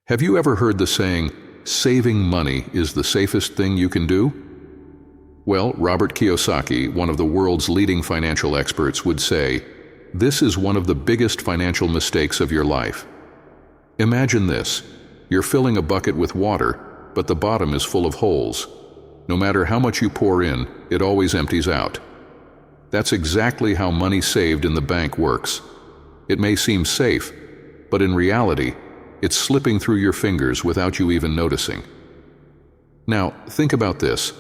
Have you ever heard the saying, saving money is the safest thing you can do? Well, Robert Kiyosaki, one of the world's leading financial experts, would say, this is one of the biggest financial mistakes of your life. Imagine this. You're filling a bucket with water, but the bottom is full of holes. No matter how much you pour in, it always empties out. That's exactly how money saved in the bank works. It may seem safe, but in reality, it's slipping through your fingers without you even noticing. Now, think about this.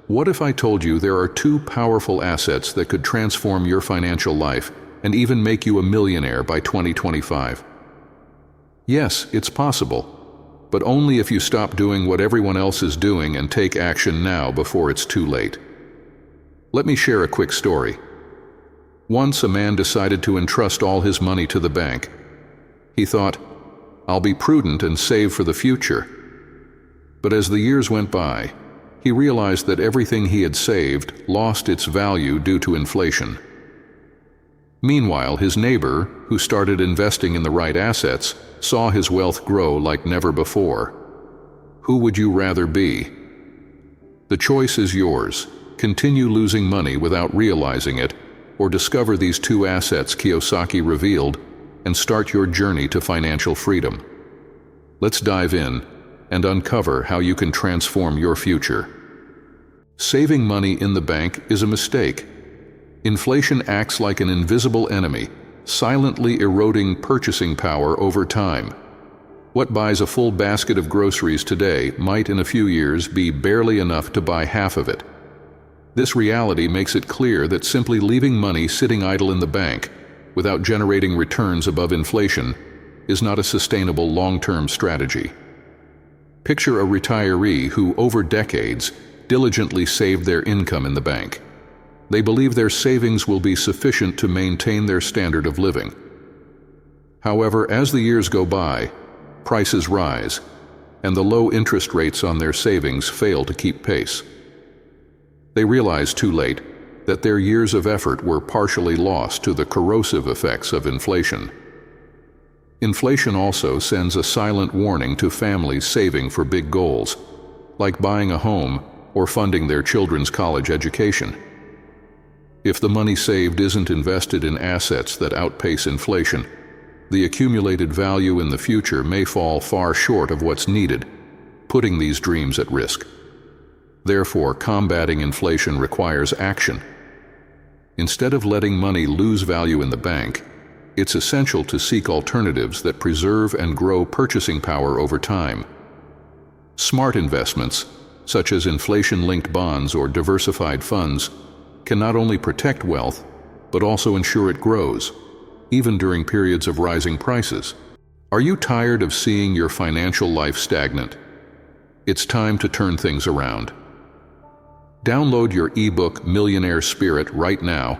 What if I told you there are two powerful assets that could transform your financial life and even make you a millionaire by 2025? Yes, it's possible, but only if you stop doing what everyone else is doing and take action now before it's too late. Let me share a quick story. Once a man decided to entrust all his money to the bank. He thought, I'll be prudent and save for the future. But as the years went by, he realized that everything he had saved lost its value due to inflation. Meanwhile, his neighbor, who started investing in the right assets, saw his wealth grow like never before. Who would you rather be? The choice is yours. Continue losing money without realizing it, or discover these two assets Kiyosaki revealed and start your journey to financial freedom. Let's dive in and uncover how you can transform your future. Saving money in the bank is a mistake. Inflation acts like an invisible enemy, silently eroding purchasing power over time. What buys a full basket of groceries today might in a few years be barely enough to buy half of it. This reality makes it clear that simply leaving money sitting idle in the bank without generating returns above inflation is not a sustainable long-term strategy. Picture a retiree who, over decades, diligently saved their income in the bank. They believe their savings will be sufficient to maintain their standard of living. However, as the years go by, prices rise, and the low interest rates on their savings fail to keep pace. They realize too late that their years of effort were partially lost to the corrosive effects of inflation. Inflation also sends a silent warning to families saving for big goals, like buying a home or funding their children's college education. If the money saved isn't invested in assets that outpace inflation, the accumulated value in the future may fall far short of what's needed, putting these dreams at risk. Therefore, combating inflation requires action. Instead of letting money lose value in the bank, it's essential to seek alternatives that preserve and grow purchasing power over time. Smart investments, such as inflation-linked bonds or diversified funds, can not only protect wealth, but also ensure it grows, even during periods of rising prices. Are you tired of seeing your financial life stagnant? It's time to turn things around. Download your ebook Millionaire Spirit right now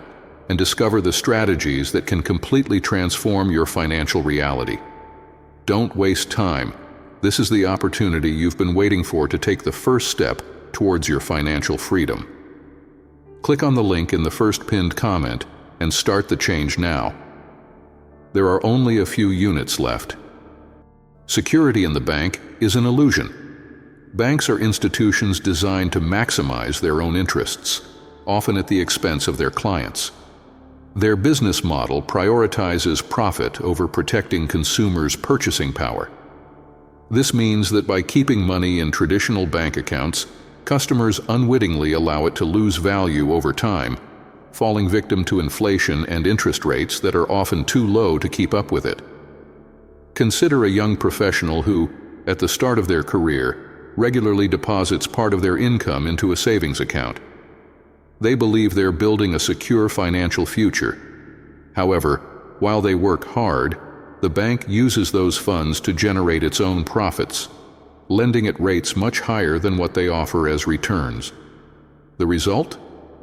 and discover the strategies that can completely transform your financial reality. Don't waste time. This is the opportunity you've been waiting for to take the first step towards your financial freedom. Click on the link in the first pinned comment and start the change now. There are only a few units left. Security in the bank is an illusion. Banks are institutions designed to maximize their own interests, often at the expense of their clients. Their business model prioritizes profit over protecting consumers' purchasing power. This means that by keeping money in traditional bank accounts, customers unwittingly allow it to lose value over time, falling victim to inflation and interest rates that are often too low to keep up with it. Consider a young professional who, at the start of their career, regularly deposits part of their income into a savings account. They believe they're building a secure financial future. However, while they work hard, the bank uses those funds to generate its own profits, lending at rates much higher than what they offer as returns. The result?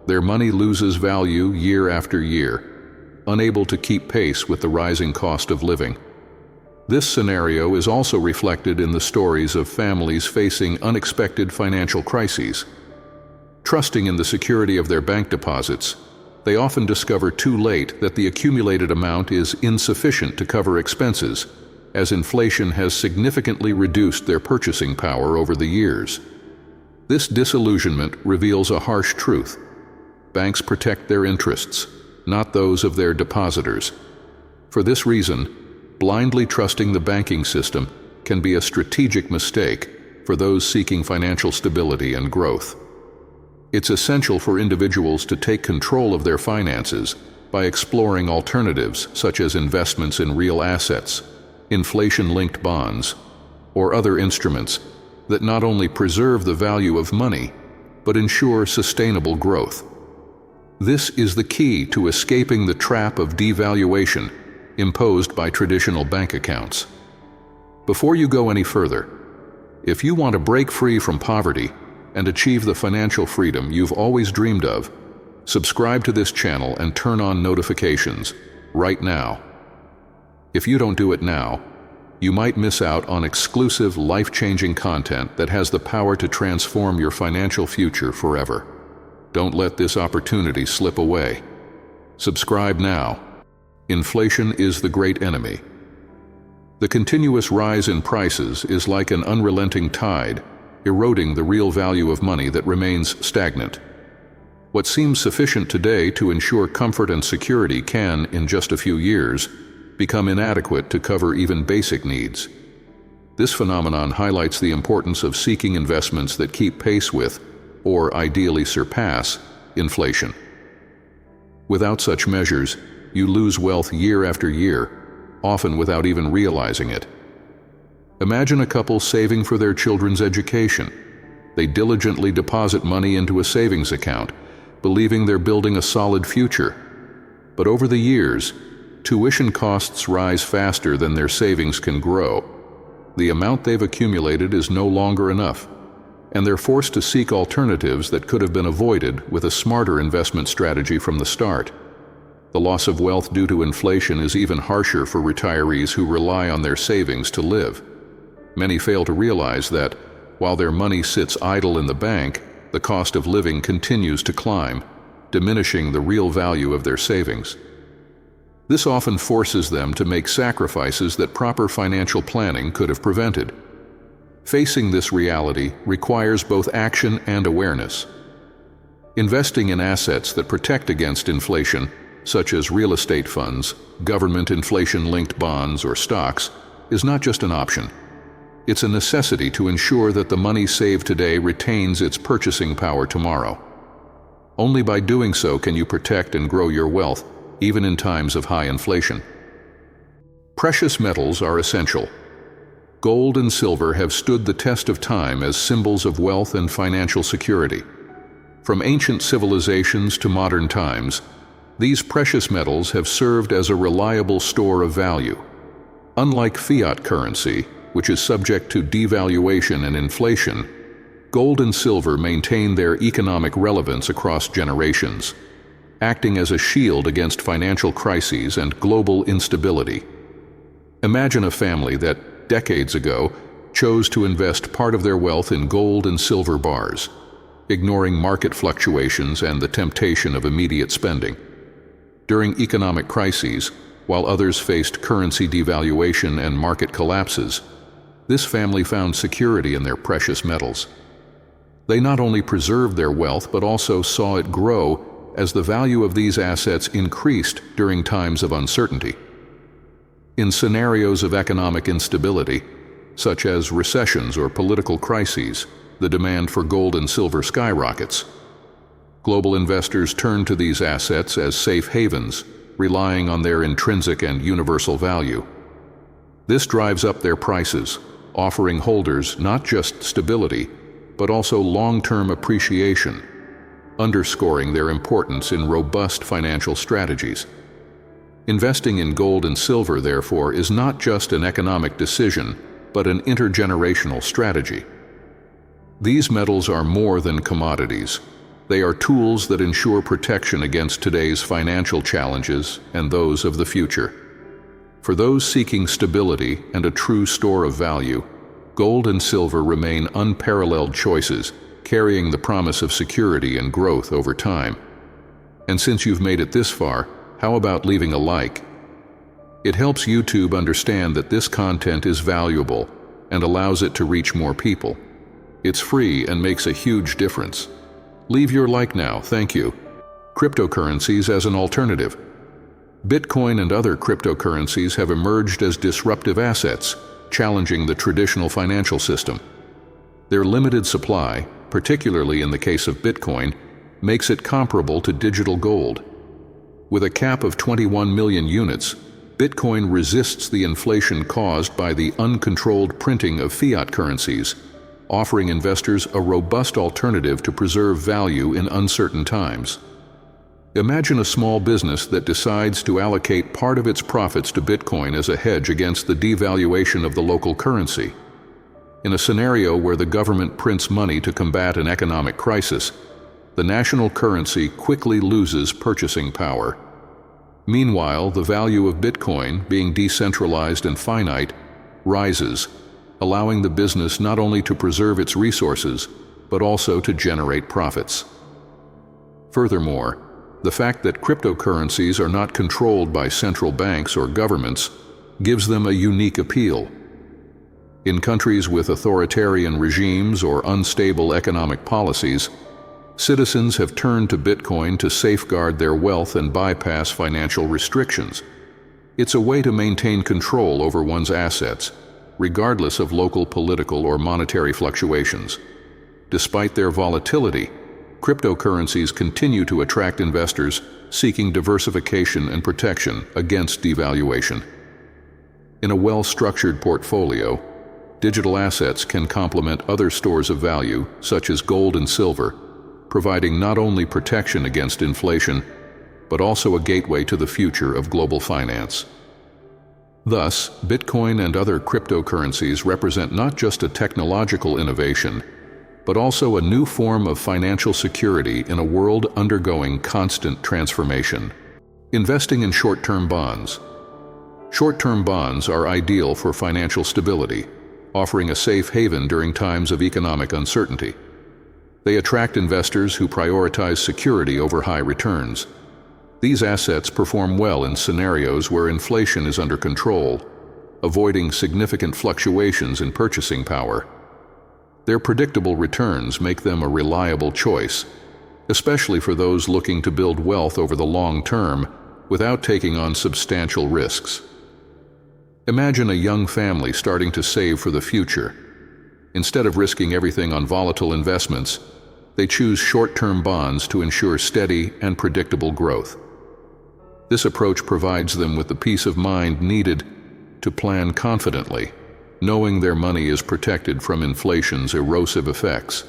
Their money loses value year after year, unable to keep pace with the rising cost of living. This scenario is also reflected in the stories of families facing unexpected financial crises. Trusting in the security of their bank deposits, they often discover too late that the accumulated amount is insufficient to cover expenses, as inflation has significantly reduced their purchasing power over the years. This disillusionment reveals a harsh truth. Banks protect their interests, not those of their depositors. For this reason, blindly trusting the banking system can be a strategic mistake for those seeking financial stability and growth. It's essential for individuals to take control of their finances by exploring alternatives such as investments in real assets, inflation-linked bonds, or other instruments that not only preserve the value of money, but ensure sustainable growth. This is the key to escaping the trap of devaluation imposed by traditional bank accounts. Before you go any further, if you want to break free from poverty and achieve the financial freedom you've always dreamed of, subscribe to this channel and turn on notifications right now. If you don't do it now, you might miss out on exclusive, life-changing content that has the power to transform your financial future forever. Don't let this opportunity slip away. Subscribe now. Inflation is the great enemy. The continuous rise in prices is like an unrelenting tide, eroding the real value of money that remains stagnant. What seems sufficient today to ensure comfort and security can, in just a few years, become inadequate to cover even basic needs. This phenomenon highlights the importance of seeking investments that keep pace with, or ideally surpass, inflation. Without such measures, you lose wealth year after year, often without even realizing it. Imagine a couple saving for their children's education. They diligently deposit money into a savings account, believing they're building a solid future. But over the years, tuition costs rise faster than their savings can grow. The amount they've accumulated is no longer enough, and they're forced to seek alternatives that could have been avoided with a smarter investment strategy from the start. The loss of wealth due to inflation is even harsher for retirees who rely on their savings to live. Many fail to realize that, while their money sits idle in the bank, the cost of living continues to climb, diminishing the real value of their savings. This often forces them to make sacrifices that proper financial planning could have prevented. Facing this reality requires both action and awareness. Investing in assets that protect against inflation, such as real estate funds, government inflation-linked bonds, or stocks, is not just an option. It's a necessity to ensure that the money saved today retains its purchasing power tomorrow. Only by doing so can you protect and grow your wealth, even in times of high inflation. Precious metals are essential. Gold and silver have stood the test of time as symbols of wealth and financial security. From ancient civilizations to modern times, these precious metals have served as a reliable store of value. Unlike fiat currency, which is subject to devaluation and inflation, gold and silver maintain their economic relevance across generations, acting as a shield against financial crises and global instability. Imagine a family that, decades ago, chose to invest part of their wealth in gold and silver bars, ignoring market fluctuations and the temptation of immediate spending. During economic crises, while others faced currency devaluation and market collapses, this family found security in their precious metals. They not only preserved their wealth but also saw it grow as the value of these assets increased during times of uncertainty. In scenarios of economic instability, such as recessions or political crises, the demand for gold and silver skyrockets. Global investors turn to these assets as safe havens, relying on their intrinsic and universal value. This drives up their prices, offering holders not just stability, but also long-term appreciation, underscoring their importance in robust financial strategies. Investing in gold and silver, therefore, is not just an economic decision, but an intergenerational strategy. These metals are more than commodities. They are tools that ensure protection against today's financial challenges and those of the future. For those seeking stability and a true store of value, gold and silver remain unparalleled choices, carrying the promise of security and growth over time. And since you've made it this far, how about leaving a like? It helps YouTube understand that this content is valuable and allows it to reach more people. It's free and makes a huge difference. Leave your like now, thank you. Cryptocurrencies as an alternative. Bitcoin and other cryptocurrencies have emerged as disruptive assets, challenging the traditional financial system. Their limited supply, particularly in the case of Bitcoin, makes it comparable to digital gold. With a cap of 21 million units, Bitcoin resists the inflation caused by the uncontrolled printing of fiat currencies, offering investors a robust alternative to preserve value in uncertain times. Imagine a small business that decides to allocate part of its profits to Bitcoin as a hedge against the devaluation of the local currency. In a scenario where the government prints money to combat an economic crisis, the national currency quickly loses purchasing power. Meanwhile, the value of Bitcoin, being decentralized and finite, rises, allowing the business not only to preserve its resources, but also to generate profits. Furthermore, the fact that cryptocurrencies are not controlled by central banks or governments gives them a unique appeal. In countries with authoritarian regimes or unstable economic policies, citizens have turned to Bitcoin to safeguard their wealth and bypass financial restrictions. It's a way to maintain control over one's assets, regardless of local political or monetary fluctuations. Despite their volatility, cryptocurrencies continue to attract investors seeking diversification and protection against devaluation. In a well-structured portfolio, digital assets can complement other stores of value, such as gold and silver, providing not only protection against inflation, but also a gateway to the future of global finance. Thus, Bitcoin and other cryptocurrencies represent not just a technological innovation, but also a new form of financial security in a world undergoing constant transformation. Investing in short-term bonds. Short-term bonds are ideal for financial stability, offering a safe haven during times of economic uncertainty. They attract investors who prioritize security over high returns. These assets perform well in scenarios where inflation is under control, avoiding significant fluctuations in purchasing power. Their predictable returns make them a reliable choice, especially for those looking to build wealth over the long term without taking on substantial risks. Imagine a young family starting to save for the future. Instead of risking everything on volatile investments, they choose short-term bonds to ensure steady and predictable growth. This approach provides them with the peace of mind needed to plan confidently, knowing their money is protected from inflation's erosive effects.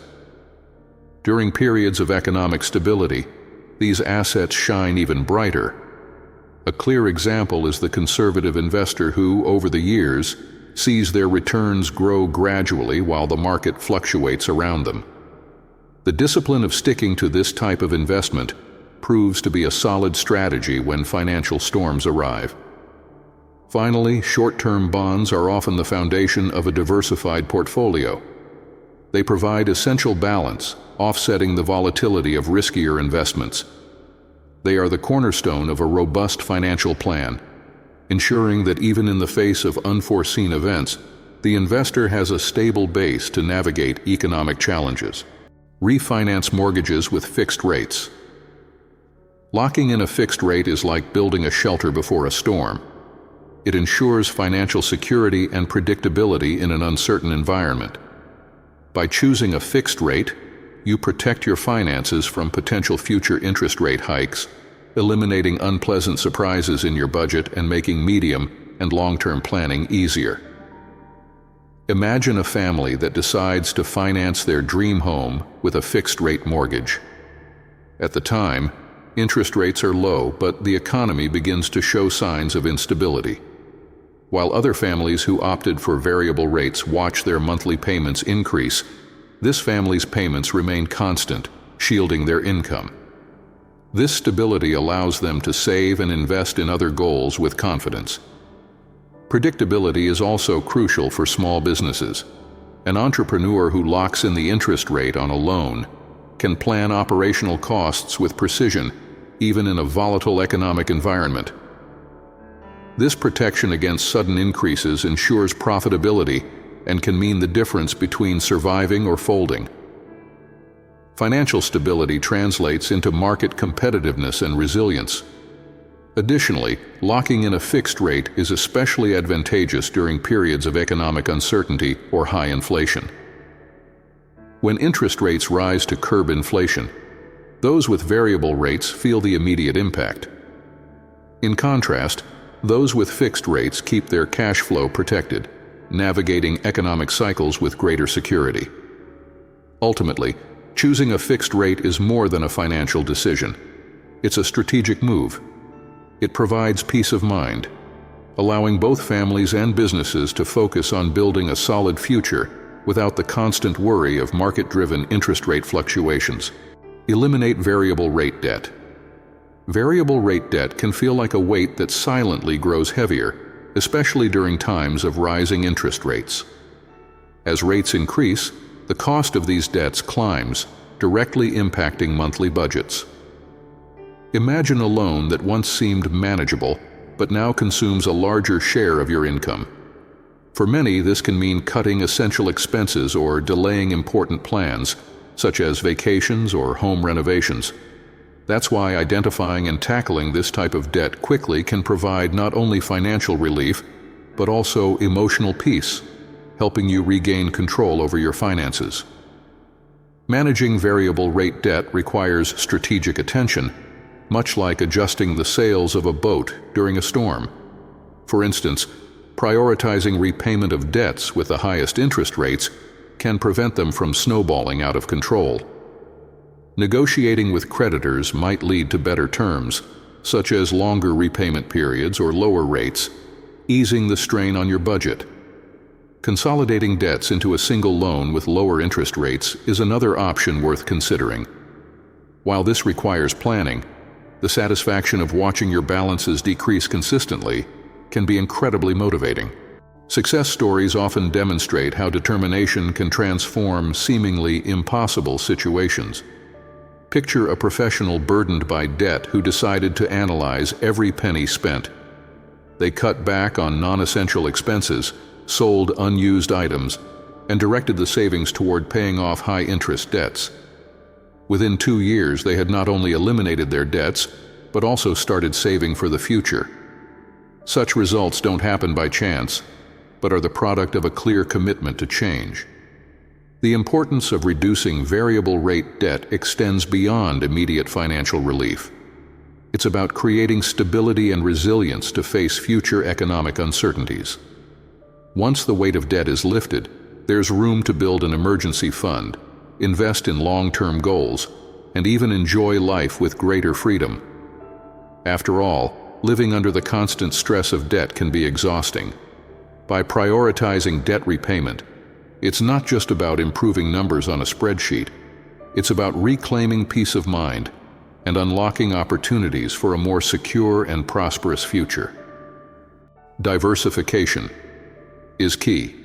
During periods of economic stability, these assets shine even brighter. A clear example is the conservative investor who, over the years, sees their returns grow gradually while the market fluctuates around them. The discipline of sticking to this type of investment proves to be a solid strategy when financial storms arrive. Finally, short-term bonds are often the foundation of a diversified portfolio. They provide essential balance, offsetting the volatility of riskier investments. They are the cornerstone of a robust financial plan, ensuring that even in the face of unforeseen events, the investor has a stable base to navigate economic challenges. Refinance mortgages with fixed rates. Locking in a fixed rate is like building a shelter before a storm. It ensures financial security and predictability in an uncertain environment. By choosing a fixed rate, you protect your finances from potential future interest rate hikes, eliminating unpleasant surprises in your budget and making medium and long-term planning easier. Imagine a family that decides to finance their dream home with a fixed-rate mortgage. At the time, interest rates are low, but the economy begins to show signs of instability. While other families who opted for variable rates watch their monthly payments increase, this family's payments remain constant, shielding their income. This stability allows them to save and invest in other goals with confidence. Predictability is also crucial for small businesses. An entrepreneur who locks in the interest rate on a loan can plan operational costs with precision, even in a volatile economic environment. This protection against sudden increases ensures profitability and can mean the difference between surviving or folding. Financial stability translates into market competitiveness and resilience. Additionally, locking in a fixed rate is especially advantageous during periods of economic uncertainty or high inflation. When interest rates rise to curb inflation, those with variable rates feel the immediate impact. In contrast, those with fixed rates keep their cash flow protected, navigating economic cycles with greater security. Ultimately, choosing a fixed rate is more than a financial decision. It's a strategic move. It provides peace of mind, allowing both families and businesses to focus on building a solid future without the constant worry of market-driven interest rate fluctuations. Eliminate variable rate debt. Variable rate debt can feel like a weight that silently grows heavier, especially during times of rising interest rates. As rates increase, the cost of these debts climbs, directly impacting monthly budgets. Imagine a loan that once seemed manageable, but now consumes a larger share of your income. For many, this can mean cutting essential expenses or delaying important plans, such as vacations or home renovations. That's why identifying and tackling this type of debt quickly can provide not only financial relief, but also emotional peace, helping you regain control over your finances. Managing variable rate debt requires strategic attention, much like adjusting the sails of a boat during a storm. For instance, prioritizing repayment of debts with the highest interest rates can prevent them from snowballing out of control. Negotiating with creditors might lead to better terms, such as longer repayment periods or lower rates, easing the strain on your budget. Consolidating debts into a single loan with lower interest rates is another option worth considering. While this requires planning, the satisfaction of watching your balances decrease consistently can be incredibly motivating. Success stories often demonstrate how determination can transform seemingly impossible situations. Picture a professional burdened by debt who decided to analyze every penny spent. They cut back on non-essential expenses, sold unused items, and directed the savings toward paying off high-interest debts. Within 2 years, they had not only eliminated their debts, but also started saving for the future. Such results don't happen by chance, but are the product of a clear commitment to change. The importance of reducing variable rate debt extends beyond immediate financial relief. It's about creating stability and resilience to face future economic uncertainties. Once the weight of debt is lifted, there's room to build an emergency fund, invest in long-term goals, and even enjoy life with greater freedom. After all, living under the constant stress of debt can be exhausting. By prioritizing debt repayment, it's not just about improving numbers on a spreadsheet. It's about reclaiming peace of mind and unlocking opportunities for a more secure and prosperous future. Diversification is key.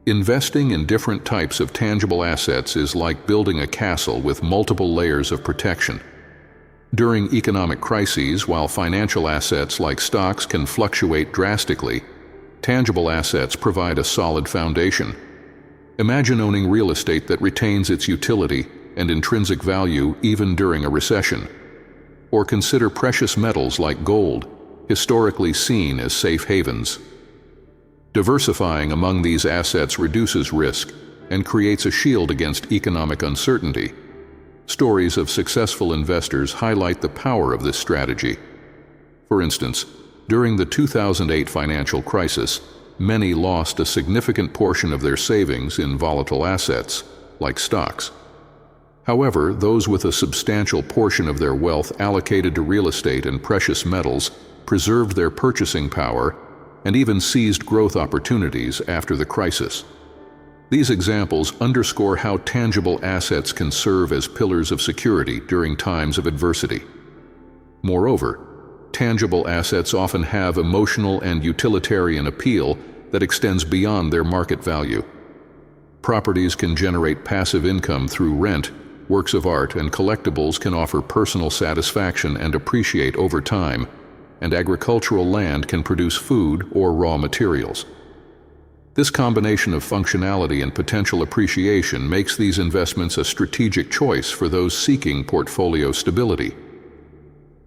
Investing in different types of tangible assets is like building a castle with multiple layers of protection. During economic crises, while financial assets like stocks can fluctuate drastically, tangible assets provide a solid foundation. Imagine owning real estate that retains its utility and intrinsic value even during a recession. Or consider precious metals like gold, historically seen as safe havens. Diversifying among these assets reduces risk and creates a shield against economic uncertainty. Stories of successful investors highlight the power of this strategy. For instance, during the 2008 financial crisis, many lost a significant portion of their savings in volatile assets, like stocks. However, those with a substantial portion of their wealth allocated to real estate and precious metals preserved their purchasing power and even seized growth opportunities after the crisis. These examples underscore how tangible assets can serve as pillars of security during times of adversity. Moreover, tangible assets often have emotional and utilitarian appeal that extends beyond their market value. Properties can generate passive income through rent, works of art and collectibles can offer personal satisfaction and appreciate over time, and agricultural land can produce food or raw materials. This combination of functionality and potential appreciation makes these investments a strategic choice for those seeking portfolio stability.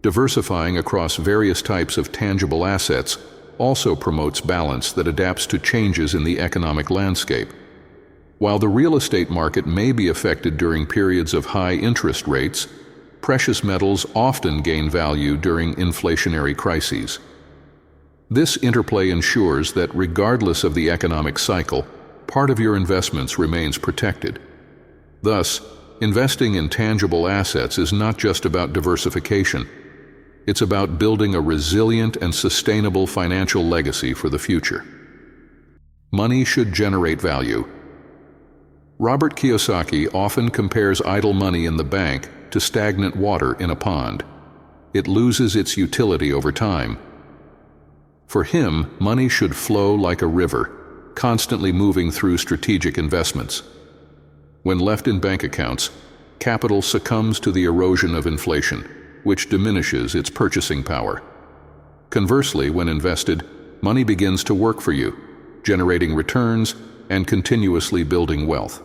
Diversifying across various types of tangible assets also promotes balance that adapts to changes in the economic landscape. While the real estate market may be affected during periods of high interest rates, precious metals often gain value during inflationary crises. This interplay ensures that regardless of the economic cycle, part of your investments remains protected. Thus, investing in tangible assets is not just about diversification. It's about building a resilient and sustainable financial legacy for the future. Money should generate value. Robert Kiyosaki often compares idle money in the bank to stagnant water in a pond. It loses its utility over time. For him, money should flow like a river, constantly moving through strategic investments. When left in bank accounts, capital succumbs to the erosion of inflation, which diminishes its purchasing power. Conversely, when invested, money begins to work for you, generating returns and continuously building wealth.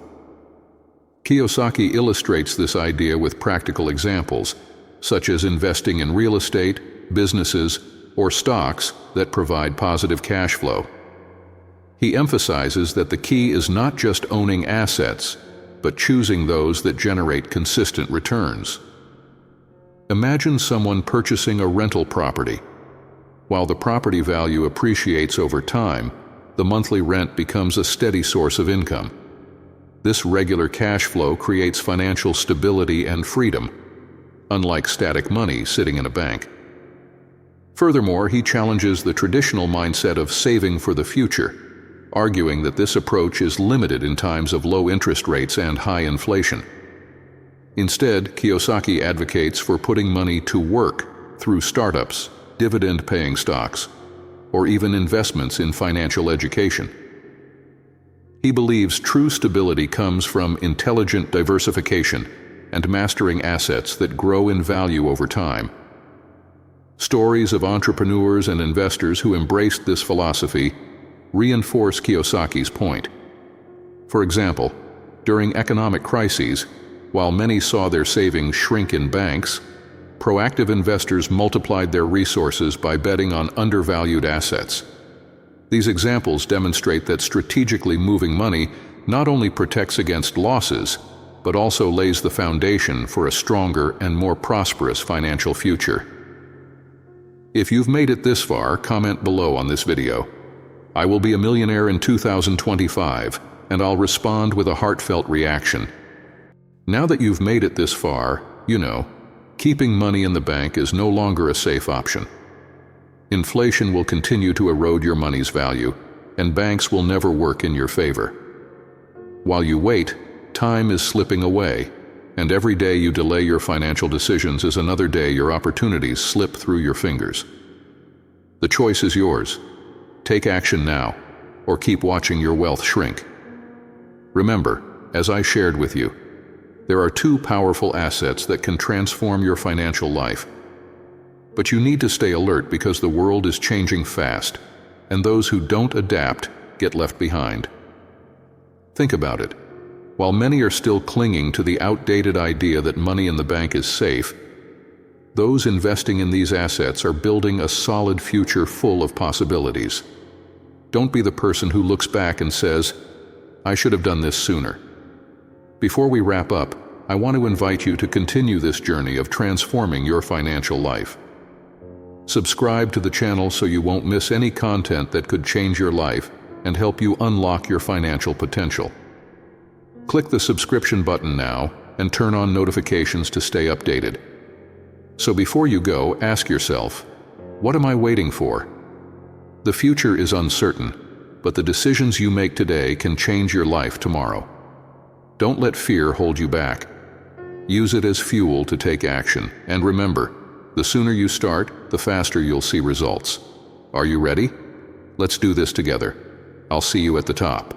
Kiyosaki illustrates this idea with practical examples, such as investing in real estate, businesses, or stocks that provide positive cash flow. He emphasizes that the key is not just owning assets, but choosing those that generate consistent returns. Imagine someone purchasing a rental property. While the property value appreciates over time, the monthly rent becomes a steady source of income. This regular cash flow creates financial stability and freedom, unlike static money sitting in a bank. Furthermore, he challenges the traditional mindset of saving for the future, arguing that this approach is limited in times of low interest rates and high inflation. Instead, Kiyosaki advocates for putting money to work through startups, dividend-paying stocks, or even investments in financial education. He believes true stability comes from intelligent diversification and mastering assets that grow in value over time. Stories of entrepreneurs and investors who embraced this philosophy reinforce Kiyosaki's point. For example, during economic crises, while many saw their savings shrink in banks, proactive investors multiplied their resources by betting on undervalued assets. These examples demonstrate that strategically moving money not only protects against losses, but also lays the foundation for a stronger and more prosperous financial future. If you've made it this far, comment below on this video. I will be a millionaire in 2025, and I'll respond with a heartfelt reaction. Now that you've made it this far, you know, keeping money in the bank is no longer a safe option. Inflation will continue to erode your money's value, and banks will never work in your favor. While you wait, time is slipping away, and every day you delay your financial decisions is another day your opportunities slip through your fingers. The choice is yours. Take action now, or keep watching your wealth shrink. Remember, as I shared with you, there are two powerful assets that can transform your financial life. But you need to stay alert because the world is changing fast, and those who don't adapt get left behind. Think about it. While many are still clinging to the outdated idea that money in the bank is safe, those investing in these assets are building a solid future full of possibilities. Don't be the person who looks back and says, "I should have done this sooner." Before we wrap up, I want to invite you to continue this journey of transforming your financial life. Subscribe to the channel so you won't miss any content that could change your life and help you unlock your financial potential. Click the subscription button now and turn on notifications to stay updated. So before you go, ask yourself, what am I waiting for? The future is uncertain, but the decisions you make today can change your life tomorrow. Don't let fear hold you back. Use it as fuel to take action, and remember, the sooner you start, the faster you'll see results. Are you ready? Let's do this together. I'll see you at the top.